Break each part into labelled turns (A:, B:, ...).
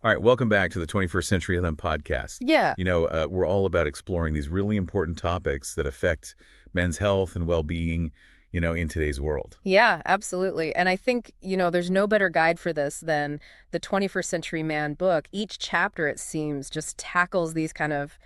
A: All right, welcome back to the 21st Century Limb podcast.
B: Yeah.
A: We're all about exploring these really important topics that affect men's health and well-being, in today's world.
B: Yeah, absolutely. And I think, there's no better guide for this than the 21st Century Man book. Each chapter, it seems, just tackles these kind of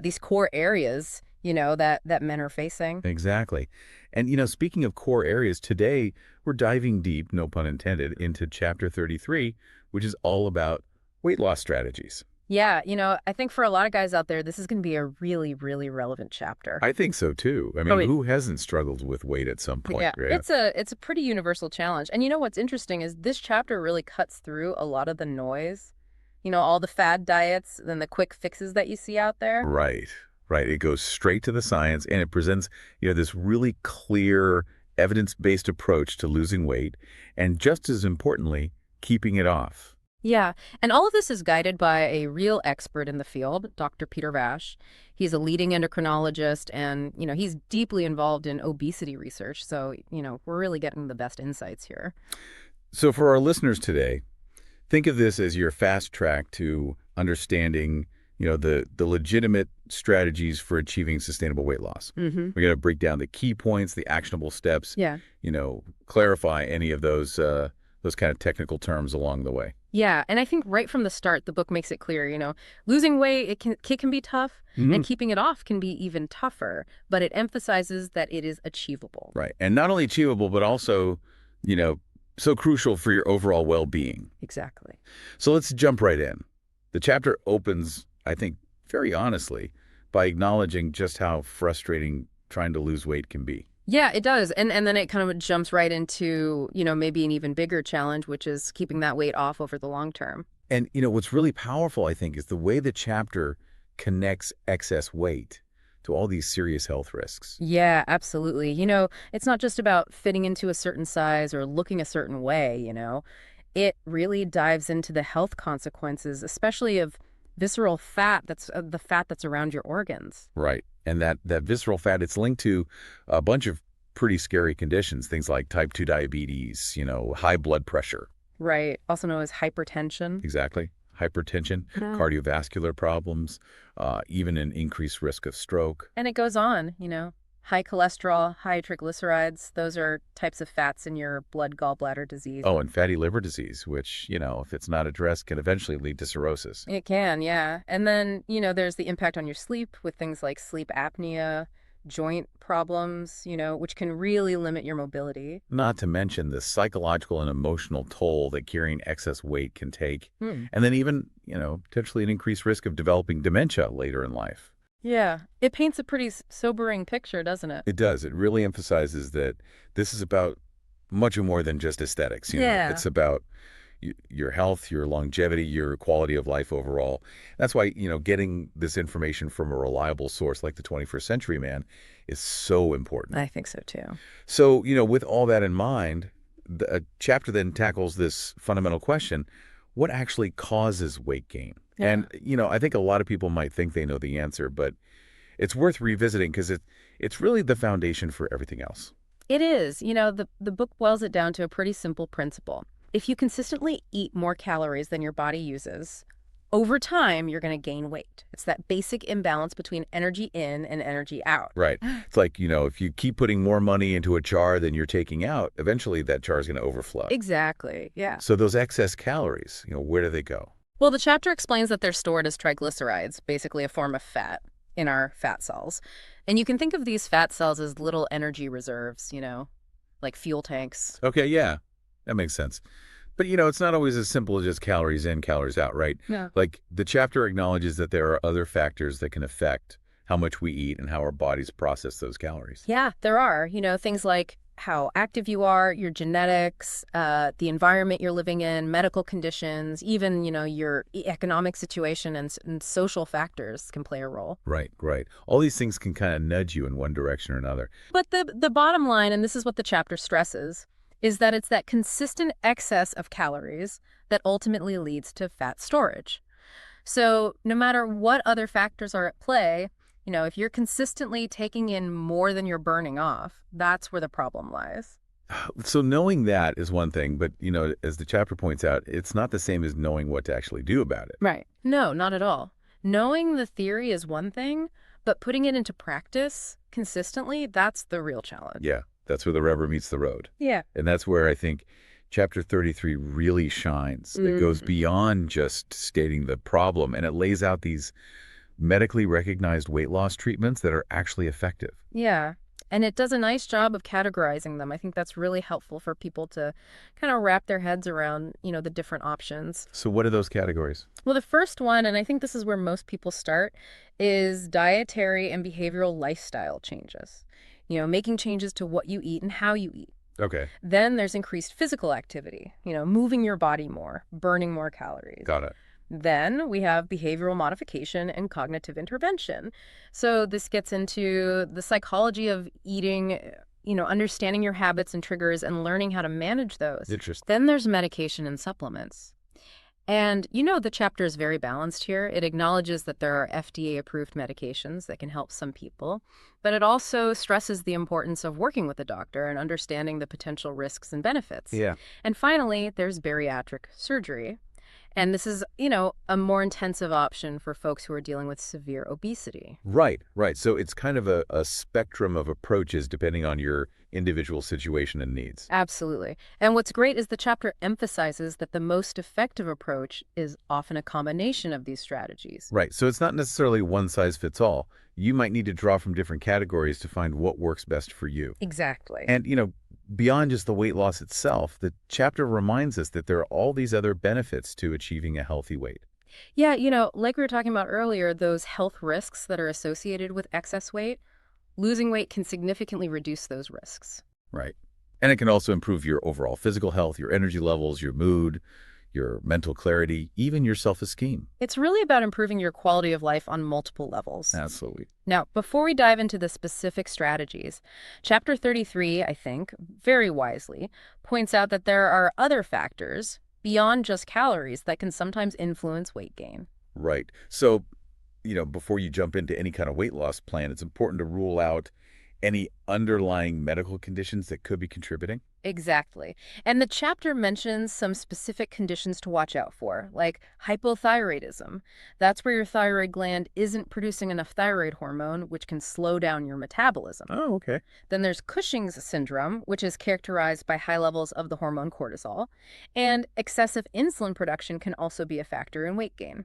B: these core areas, that men are facing.
A: Exactly. And, speaking of core areas, today we're diving deep, no pun intended, into chapter 33, which is all about weight loss strategies.
B: Yeah, I think for a lot of guys out there, this is going to be a really, really relevant chapter.
A: I think so too. I
B: Oh,
A: mean, who hasn't struggled with weight at some point,
B: yeah,
A: right?
B: it's a pretty universal challenge. And what's interesting is this chapter really cuts through a lot of the noise, all the fad diets and the quick fixes that you see out there.
A: Right, right. It goes straight to the science and it presents, this really clear, evidence-based approach to losing weight and just as importantly, keeping it off.
B: Yeah, and all of this is guided by a real expert in the field, Dr. Peter Vash. He's a leading endocrinologist and, he's deeply involved in obesity research. So, we're really getting the best insights here.
A: So for our listeners today, think of this as your fast track to understanding, the legitimate strategies for achieving sustainable weight loss.
B: Mm-hmm.
A: We're going to break down the key points, the actionable steps,
B: Yeah.
A: Clarify any of those kind of technical terms along the way.
B: Yeah, and I think right from the start, the book makes it clear, losing weight, it can be tough, and keeping it off can be even tougher, but it emphasizes that it is achievable.
A: Right. And not only achievable, but also, so crucial for your overall well-being.
B: Exactly.
A: So let's jump right in. The chapter opens, I think, very honestly, by acknowledging just how frustrating trying to lose weight can be.
B: Yeah, it does. And then it kind of jumps right into, maybe an even bigger challenge, which is keeping that weight off over the long term.
A: And, what's really powerful, I think, is the way the chapter connects excess weight to all these serious health risks.
B: Yeah, absolutely. It's not just about fitting into a certain size or looking a certain way. It really dives into the health consequences, especially of visceral fat, that's the fat that's around your organs.
A: Right. And that visceral fat, it's linked to a bunch of pretty scary conditions, things like type 2 diabetes, high blood pressure.
B: Right. Also known as hypertension.
A: Exactly. Hypertension,
B: Yeah.
A: cardiovascular problems, even an increased risk of stroke.
B: And it goes on, high cholesterol, high triglycerides. Those are types of fats in your blood gallbladder disease.
A: Oh, and fatty liver disease, which, if it's not addressed, can eventually lead to cirrhosis.
B: It can, yeah. And then, there's the impact on your sleep with things like sleep apnea, joint problems, which can really limit your mobility.
A: Not to mention the psychological and emotional toll that carrying excess weight can take.
B: Hmm.
A: And then even, potentially an increased risk of developing dementia later in life.
B: Yeah, it paints a pretty sobering picture, doesn't it?
A: It does. It really emphasizes that this is about much more than just aesthetics.
B: Yeah.
A: It's about your health, your longevity, your quality of life overall. That's why, getting this information from a reliable source like the 21st Century Man is so important.
B: I think so too.
A: So, with all that in mind, the chapter then tackles this fundamental question: what actually causes weight gain?
B: Yeah.
A: And, I think a lot of people might think they know the answer, but it's worth revisiting because it's really the foundation for everything else.
B: It is. The book boils it down to a pretty simple principle. If you consistently eat more calories than your body uses, over time, you're going to gain weight. It's that basic imbalance between energy in and energy out.
A: Right. It's like, if you keep putting more money into a jar than you're taking out, eventually that jar is going to overflow.
B: Exactly. Yeah.
A: So those excess calories, where do they go?
B: Well, the chapter explains that they're stored as triglycerides, basically a form of fat in our fat cells. And you can think of these fat cells as little energy reserves, like fuel tanks.
A: Okay, yeah, that makes sense. But, it's not always as simple as just calories in, calories out, right?
B: Yeah.
A: Like the chapter acknowledges that there are other factors that can affect how much we eat and how our bodies process those calories.
B: Yeah, there are, things like how active you are, your genetics, the environment you're living in, medical conditions, even, your economic situation and social factors can play a role.
A: Right, right. All these things can kind of nudge you in one direction or another.
B: But the bottom line, and this is what the chapter stresses, is that it's that consistent excess of calories that ultimately leads to fat storage. So no matter what other factors are at play, if you're consistently taking in more than you're burning off, that's where the problem lies.
A: So knowing that is one thing, but, as the chapter points out, it's not the same as knowing what to actually do about it.
B: Right. No, not at all. Knowing the theory is one thing, but putting it into practice consistently, that's the real challenge.
A: Yeah, that's where the rubber meets the road.
B: Yeah.
A: And that's where I think chapter 33 really shines. It goes
B: Mm.
A: beyond just stating the problem, and it lays out these medically recognized weight loss treatments that are actually effective.
B: Yeah. And it does a nice job of categorizing them. I think that's really helpful for people to kind of wrap their heads around, the different options.
A: So what are those categories?
B: Well, the first one, and I think this is where most people start, is dietary and behavioral lifestyle changes. Making changes to what you eat and how you eat.
A: Okay,
B: Then there's increased physical activity, moving your body more, burning more calories.
A: got it.
B: Then we have behavioral modification and cognitive intervention. So this gets into the psychology of eating, understanding your habits and triggers and learning how to manage those.
A: Interesting.
B: Then there's medication and supplements. And the chapter is very balanced here. It acknowledges that there are FDA-approved medications that can help some people, but it also stresses the importance of working with a doctor and understanding the potential risks and benefits.
A: Yeah.
B: And finally, there's bariatric surgery. And this is, a more intensive option for folks who are dealing with severe obesity.
A: Right, right. So it's kind of a spectrum of approaches depending on your individual situation and needs.
B: Absolutely. And what's great is the chapter emphasizes that the most effective approach is often a combination of these strategies.
A: Right. So it's not necessarily one size fits all. You might need to draw from different categories to find what works best for you.
B: Exactly.
A: And, beyond just the weight loss itself, the chapter reminds us that there are all these other benefits to achieving a healthy weight.
B: Yeah, like we were talking about earlier, those health risks that are associated with excess weight, losing weight can significantly reduce those risks.
A: Right. And it can also improve your overall physical health, your energy levels, your mood, your mental clarity, even your self-esteem.
B: It's really about improving your quality of life on multiple levels.
A: Absolutely.
B: Now, before we dive into the specific strategies, Chapter 33, I think, very wisely, points out that there are other factors beyond just calories that can sometimes influence weight gain.
A: Right. So, before you jump into any kind of weight loss plan, it's important to rule out any underlying medical conditions that could be contributing.
B: Exactly. And the chapter mentions some specific conditions to watch out for, like hypothyroidism. That's where your thyroid gland isn't producing enough thyroid hormone, which can slow down your metabolism.
A: Oh, okay.
B: Then there's Cushing's syndrome, which is characterized by high levels of the hormone cortisol. And excessive insulin production can also be a factor in weight gain.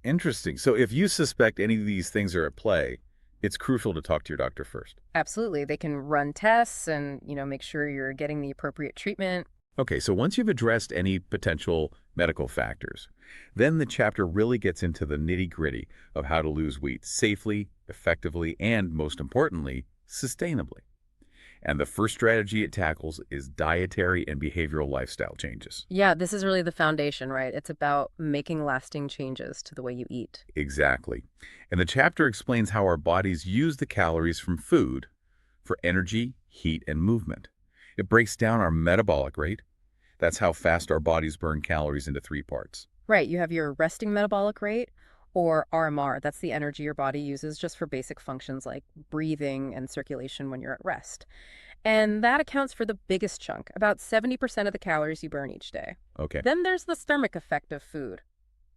A: Interesting. So if you suspect any of these things are at play, it's crucial to talk to your doctor first.
B: Absolutely. They can run tests and, make sure you're getting the appropriate treatment.
A: Okay, so once you've addressed any potential medical factors, then the chapter really gets into the nitty-gritty of how to lose weight safely, effectively, and most importantly, sustainably. And the first strategy it tackles is dietary and behavioral lifestyle changes.
B: Yeah, this is really the foundation, right? It's about making lasting changes to the way you eat.
A: Exactly. And the chapter explains how our bodies use the calories from food for energy, heat, and movement. It breaks down our metabolic rate. That's how fast our bodies burn calories into three parts.
B: Right, you have your resting metabolic rate, or RMR. That's the energy your body uses just for basic functions like breathing and circulation when you're at rest. And that accounts for the biggest chunk, about 70% of the calories you burn each day.
A: Okay.
B: Then there's the thermic effect of food,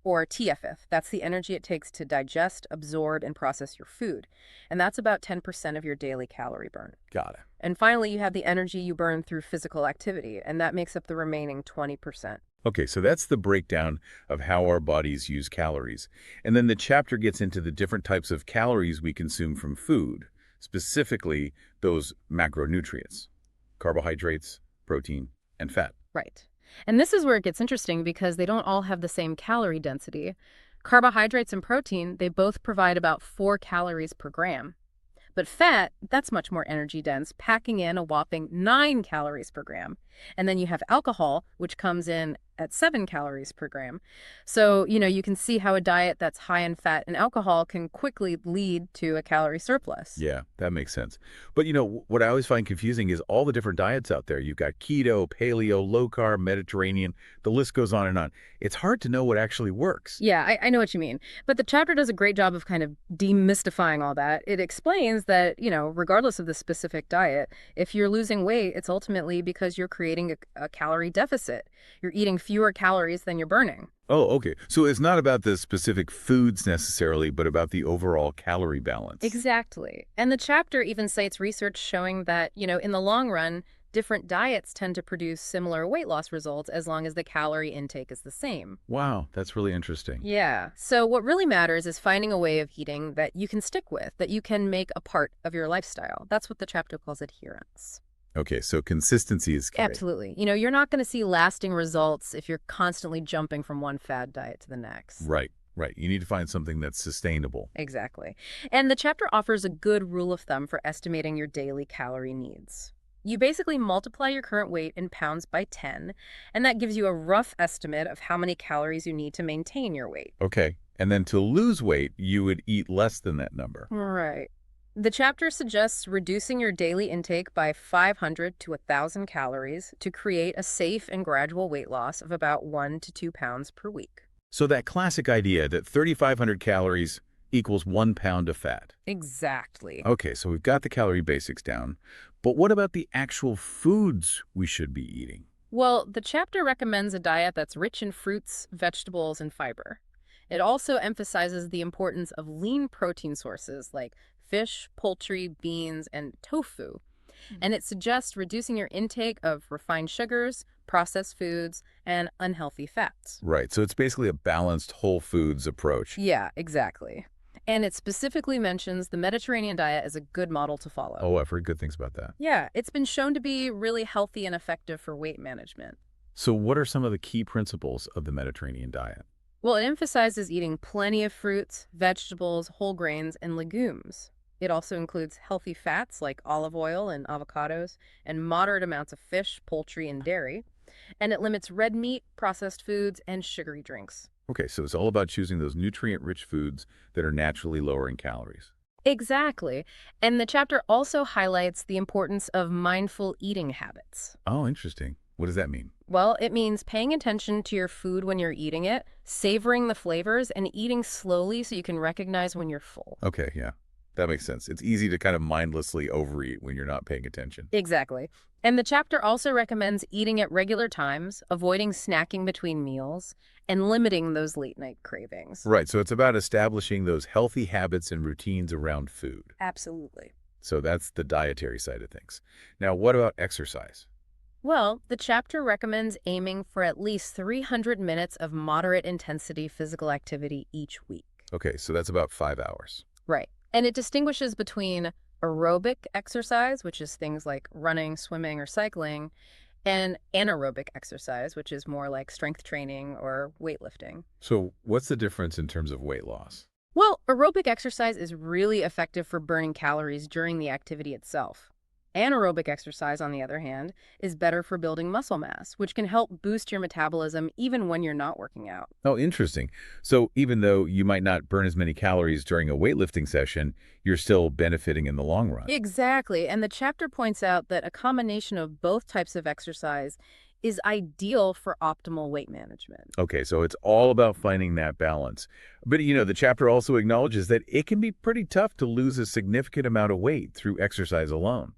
B: or TFF. That's the energy it takes to digest, absorb, and process your food. And that's about 10% of your daily calorie burn.
A: Got it.
B: And finally, you have the energy you burn through physical activity, and that makes up the remaining 20%.
A: Okay, so that's the breakdown of how our bodies use calories. And then the chapter gets into the different types of calories we consume from food, specifically those macronutrients, carbohydrates, protein, and fat.
B: Right. And this is where it gets interesting because they don't all have the same calorie density. Carbohydrates and protein, they both provide about 4 calories per gram. But fat, that's much more energy dense, packing in a whopping 9 calories per gram. And then you have alcohol, which comes in at 7 calories per gram. So, you can see how a diet that's high in fat and alcohol can quickly lead to a calorie surplus.
A: Yeah, that makes sense. But what I always find confusing is all the different diets out there. You've got keto, paleo, low carb, Mediterranean. The list goes on and on. It's hard to know what actually works.
B: Yeah, I know what you mean. But the chapter does a great job of kind of demystifying all that. It explains that, regardless of the specific diet, if you're losing weight, it's ultimately because you're creating a calorie deficit. You're eating fewer calories than you're burning.
A: Oh, okay. So it's not about the specific foods necessarily, but about the overall calorie balance.
B: Exactly. And the chapter even cites research showing that, in the long run, different diets tend to produce similar weight loss results as long as the calorie intake is the same.
A: Wow, that's really interesting.
B: Yeah. So what really matters is finding a way of eating that you can stick with, that you can make a part of your lifestyle. That's what the chapter calls adherence.
A: Okay, so consistency is key.
B: Absolutely. You're not going to see lasting results if you're constantly jumping from one fad diet to the next.
A: Right, right. You need to find something that's sustainable.
B: Exactly. And the chapter offers a good rule of thumb for estimating your daily calorie needs. You basically multiply your current weight in pounds by 10, and that gives you a rough estimate of how many calories you need to maintain your weight.
A: Okay, and then to lose weight, you would eat less than that number.
B: Right. The chapter suggests reducing your daily intake by 500 to 1,000 calories to create a safe and gradual weight loss of about 1 to 2 pounds per week.
A: So that classic idea that 3,500 calories equals 1 pound of fat.
B: Exactly.
A: Okay, so we've got the calorie basics down, but what about the actual foods we should be eating?
B: Well, the chapter recommends a diet that's rich in fruits, vegetables, and fiber. It also emphasizes the importance of lean protein sources like fish, poultry, beans, and tofu. And it suggests reducing your intake of refined sugars, processed foods, and unhealthy fats.
A: Right, so it's basically a balanced whole foods approach.
B: Yeah, exactly. And it specifically mentions the Mediterranean diet as a good model to follow.
A: Oh, I've heard good things about that.
B: Yeah, it's been shown to be really healthy and effective for weight management.
A: So what are some of the key principles of the Mediterranean diet?
B: Well, it emphasizes eating plenty of fruits, vegetables, whole grains, and legumes. It also includes healthy fats like olive oil and avocados, and moderate amounts of fish, poultry, and dairy. And it limits red meat, processed foods, and sugary drinks.
A: Okay, so it's all about choosing those nutrient-rich foods that are naturally lower in calories.
B: Exactly. And the chapter also highlights the importance of mindful eating habits.
A: Oh, interesting. What does that mean?
B: Well, it means paying attention to your food when you're eating it, savoring the flavors, and eating slowly so you can recognize when you're full.
A: Okay, yeah, that makes sense. It's easy to kind of mindlessly overeat when you're not paying attention.
B: Exactly. And the chapter also recommends eating at regular times, avoiding snacking between meals, and limiting those late night cravings.
A: Right, so it's about establishing those healthy habits and routines around food.
B: Absolutely.
A: So that's the dietary side of things. Now, what about exercise?
B: Well, the chapter recommends aiming for at least 300 minutes of moderate intensity physical activity each week.
A: Okay, so that's about 5 hours.
B: Right. And it distinguishes between aerobic exercise, which is things like running, swimming, or cycling, and anaerobic exercise, which is more like strength training or weightlifting.
A: So what's the difference in terms of weight loss?
B: Well, aerobic exercise is really effective for burning calories during the activity itself. Anaerobic exercise, on the other hand, is better for building muscle mass, which can help boost your metabolism even when you're not working out.
A: Oh, interesting. So even though you might not burn as many calories during a weightlifting session, you're still benefiting in the long run.
B: Exactly. And the chapter points out that a combination of both types of exercise is ideal for optimal weight management.
A: Okay, so it's all about finding that balance. But the chapter also acknowledges that it can be pretty tough to lose a significant amount of weight through exercise alone.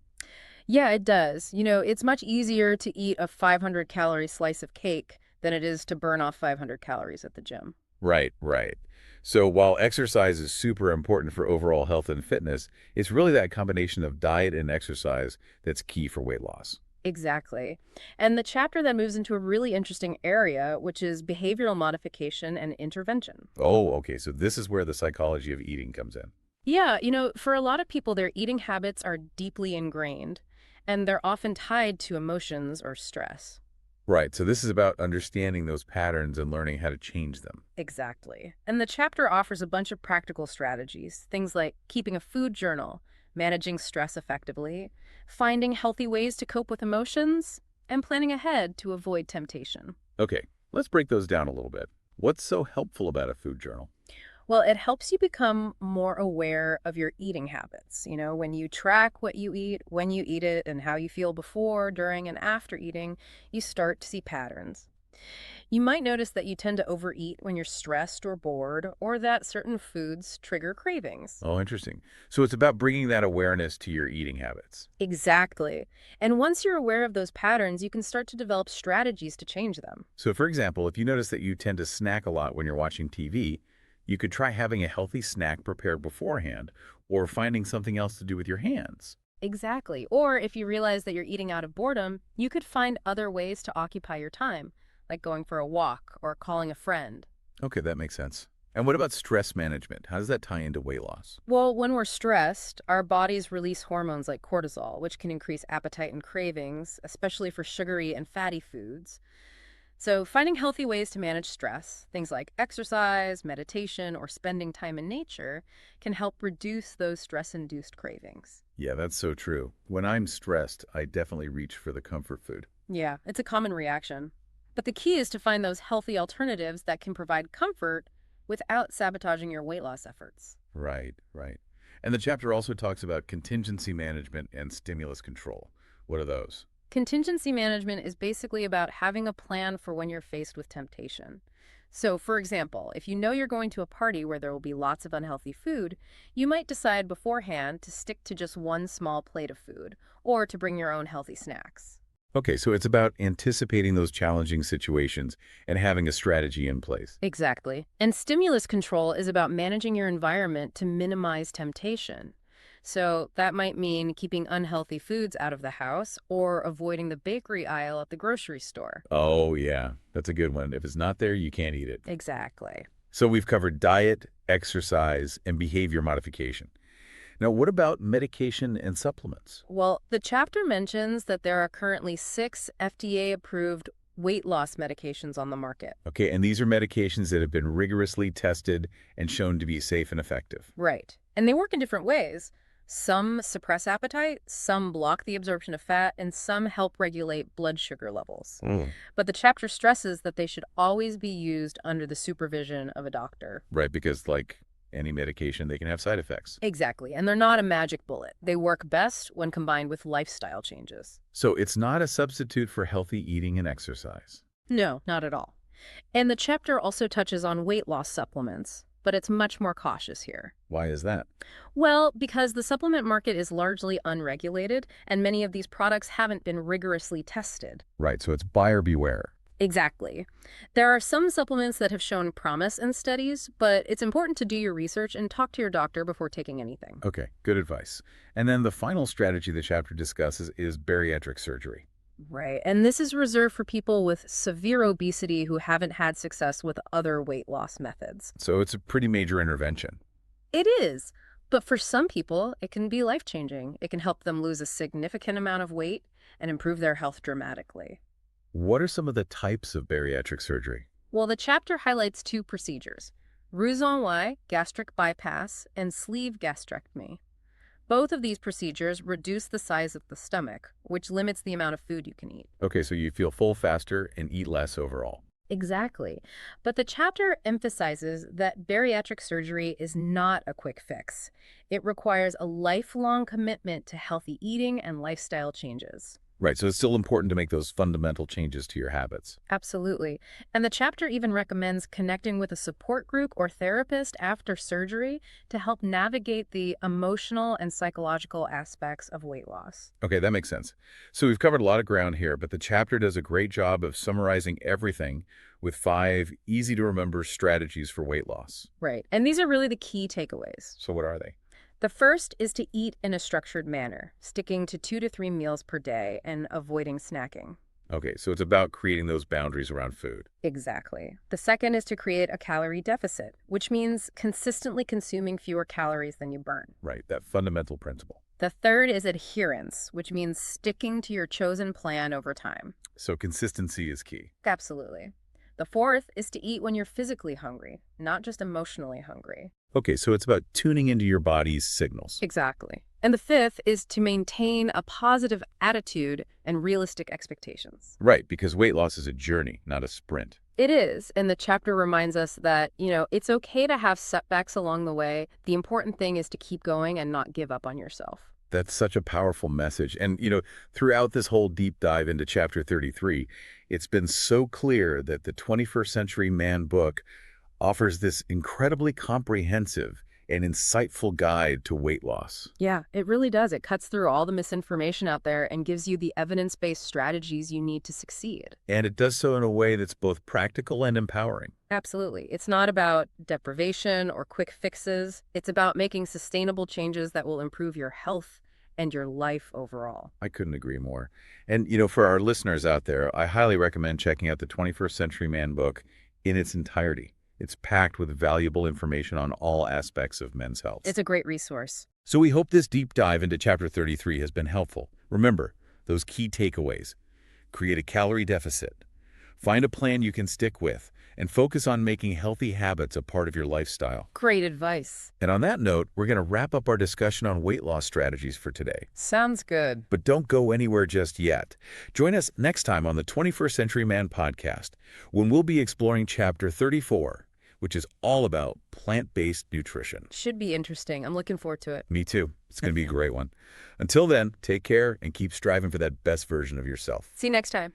B: Yeah, it does. It's much easier to eat a 500-calorie slice of cake than it is to burn off 500 calories at the gym.
A: Right, right. So while exercise is super important for overall health and fitness, it's really that combination of diet and exercise that's key for weight loss.
B: Exactly. And the chapter then moves into a really interesting area, which is behavioral modification and intervention.
A: Oh, okay. So this is where the psychology of eating comes in.
B: Yeah, for a lot of people, their eating habits are deeply ingrained, and they're often tied to emotions or stress.
A: Right. So this is about understanding those patterns and learning how to change them.
B: Exactly. And the chapter offers a bunch of practical strategies, things like keeping a food journal, managing stress effectively, finding healthy ways to cope with emotions, and planning ahead to avoid temptation.
A: Okay. Let's break those down a little bit. What's so helpful about a food journal?
B: Well, it helps you become more aware of your eating habits. When you track what you eat, when you eat it, and how you feel before, during, and after eating, you start to see patterns. You might notice that you tend to overeat when you're stressed or bored, or that certain foods trigger cravings.
A: Oh, interesting. So it's about bringing that awareness to your eating habits.
B: Exactly. And once you're aware of those patterns, you can start to develop strategies to change them.
A: So, for example, if you notice that you tend to snack a lot when you're watching TV, you could try having a healthy snack prepared beforehand or finding something else to do with your hands.
B: Exactly. Or if you realize that you're eating out of boredom, you could find other ways to occupy your time, like going for a walk or calling a friend.
A: Okay, that makes sense. And what about stress management? How does that tie into weight loss?
B: Well, when we're stressed, our bodies release hormones like cortisol, which can increase appetite and cravings, especially for sugary and fatty foods. So, finding healthy ways to manage stress, things like exercise, meditation, or spending time in nature, can help reduce those stress induced cravings.
A: Yeah, that's so true. When I'm stressed, I definitely reach for the comfort food.
B: Yeah, it's a common reaction. But the key is to find those healthy alternatives that can provide comfort without sabotaging your weight loss efforts.
A: Right, right. And the chapter also talks about contingency management and stimulus control. What are those?
B: Contingency management is basically about having a plan for when you're faced with temptation. So, for example, if you know you're going to a party where there will be lots of unhealthy food, you might decide beforehand to stick to just one small plate of food or to bring your own healthy snacks.
A: Okay, so it's about anticipating those challenging situations and having a strategy in place.
B: Exactly. And stimulus control is about managing your environment to minimize temptation. So that might mean keeping unhealthy foods out of the house or avoiding the bakery aisle at the grocery store.
A: Oh, yeah, that's a good one. If it's not there, you can't eat it.
B: Exactly.
A: So we've covered diet, exercise, and behavior modification. Now, what about medication and supplements?
B: Well, the chapter mentions that there are currently 6 FDA-approved weight loss medications on the market.
A: Okay, and these are medications that have been rigorously tested and shown to be safe and effective.
B: Right. And they work in different ways. Some suppress appetite, some block the absorption of fat, and some help regulate blood sugar levels. But the chapter stresses that they should always be used under the supervision of a doctor.
A: Right, because like any medication, they can have side effects.
B: Exactly. And they're not a magic bullet. They work best when combined with lifestyle changes.
A: So it's not a substitute for healthy eating and exercise.
B: No, not at all. And the chapter also touches on weight loss supplements, but it's much more cautious here.
A: Why is that?
B: Well, because the supplement market is largely unregulated, and many of these products haven't been rigorously tested.
A: Right, so it's buyer beware.
B: Exactly. There are some supplements that have shown promise in studies, but it's important to do your research and talk to your doctor before taking anything.
A: Okay, good advice. And then the final strategy the chapter discusses is bariatric surgery.
B: Right. And this is reserved for people with severe obesity who haven't had success with other weight loss methods.
A: So it's a pretty major intervention.
B: It is. But for some people, it can be life-changing. It can help them lose a significant amount of weight and improve their health dramatically.
A: What are some of the types of bariatric surgery?
B: Well, the chapter highlights 2 procedures: Roux-en-Y, gastric bypass, and sleeve gastrectomy. Both of these procedures reduce the size of the stomach, which limits the amount of food you can eat.
A: Okay, so you feel full faster and eat less overall.
B: Exactly. But the chapter emphasizes that bariatric surgery is not a quick fix. It requires a lifelong commitment to healthy eating and lifestyle changes.
A: Right, so it's still important to make those fundamental changes to your habits.
B: Absolutely. And the chapter even recommends connecting with a support group or therapist after surgery to help navigate the emotional and psychological aspects of weight loss.
A: Okay, that makes sense. So we've covered a lot of ground here, but the chapter does a great job of summarizing everything with 5 easy-to-remember strategies for weight loss.
B: Right. And these are really the key takeaways.
A: So what are they?
B: The first is to eat in a structured manner, sticking to 2 to 3 meals per day and avoiding snacking.
A: Okay, so it's about creating those boundaries around food.
B: Exactly. The second is to create a calorie deficit, which means consistently consuming fewer calories than you burn.
A: Right, that fundamental principle.
B: The third is adherence, which means sticking to your chosen plan over time.
A: So consistency is key.
B: Absolutely. The fourth is to eat when you're physically hungry, not just emotionally hungry.
A: Okay, so it's about tuning into your body's signals.
B: Exactly. And the fifth is to maintain a positive attitude and realistic expectations.
A: Right, because weight loss is a journey, not a sprint.
B: It is, and the chapter reminds us that, it's okay to have setbacks along the way. The important thing is to keep going and not give up on yourself.
A: That's such a powerful message. And, throughout this whole deep dive into Chapter 33, it's been so clear that the 21st Century Man book offers this incredibly comprehensive and insightful guide to weight loss.
B: Yeah, it really does. It cuts through all the misinformation out there and gives you the evidence-based strategies you need to succeed.
A: And it does so in a way that's both practical and empowering.
B: Absolutely. It's not about deprivation or quick fixes. It's about making sustainable changes that will improve your health and your life overall.
A: I couldn't agree more. And, for our listeners out there, I highly recommend checking out the 21st Century Man book in its entirety. It's packed with valuable information on all aspects of men's health.
B: It's a great resource.
A: So we hope this deep dive into Chapter 33 has been helpful. Remember, those key takeaways. Create a calorie deficit. Find a plan you can stick with, and focus on making healthy habits a part of your lifestyle.
B: Great advice.
A: And on that note, we're going to wrap up our discussion on weight loss strategies for today.
B: Sounds good.
A: But don't go anywhere just yet. Join us next time on the 21st Century Man podcast, when we'll be exploring Chapter 34, which is all about plant-based nutrition.
B: Should be interesting. I'm looking forward to it.
A: Me too. It's going to be a great one. Until then, take care and keep striving for that best version of yourself.
B: See you next time.